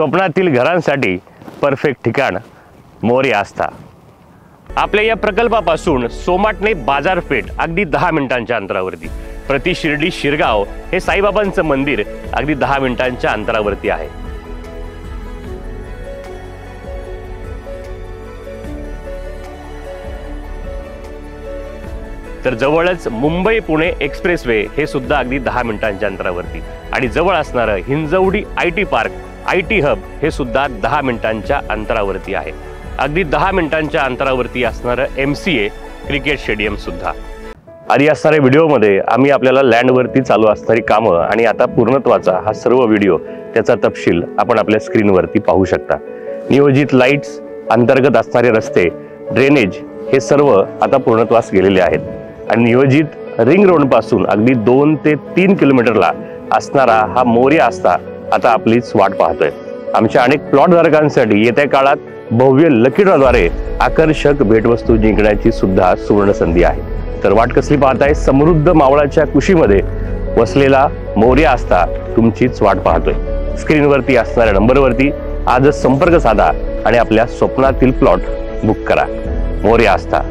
स्वप्नातील घरांसाठी परफेक्ट ठिकाण मोरी आस्था। आपल्या या प्रकल्पापासून सोमाटणे बाजारपेठ अगदी 10 मिनिटांच्या अंतरावरती, प्रति शिर्डी शिरगाव हे साईबाबांचं मंदिर अगदी 10 मिनिटांच्या अंतरावरती आहे। तर जवळच मुंबई पुणे एक्सप्रेसवे हे सुद्धा अगदी 10 मिनिटांच्या अंतरावरती, आणि जवळ असणारं Hinjawadi IT park IT hub हे सुद्धा 10 मिनिटांच्या अंतरावरती आहे। अगदी 10 मिनिटांच्या अंतरावरती असणारं MCA क्रिकेट स्टेडियम सुद्धा। आधी असणाऱ्या व्हिडिओमध्ये आम्ही आपल्याला लँडवरती चालू असणारी कामं आणि आता पूर्णत्वाचा हा सर्व व्हिडिओ त्याचा तपशील आपण आपल्या स्क्रीनवरती पाहू शकता। नियोजित लाईट्स, अंतर्गत असणारे रस्ते, ड्रेनेज हे सर्व आता पूर्णत्वास गेलेले आहेत आणि नियोजित रिंग रोड पासून अगदी 2 ते 3 किलोमीटरला असणारा हा मोरी आस्था आता आपलीच वाट पाहतोय। आमच्या अनेक प्लॉट धारकांसाठी येत्या काळात भव्य लकी ड्रॉद्वारे आकर्षक भेटवस्तू जिंकण्याची सुद्धा सुवर्ण संधी आहे। तर वाट कसली पाहताय? समृद्ध मावळाच्या कुशीमध्ये वसलेला मोरी आस्था तुमचीच वाट पाहतोय। स्क्रीनवरती असणाऱ्या नंबरवरती आजच संपर्क साधा आणि आपल्या स्वप्नातील प्लॉट बुक करा। मोरी आस्था।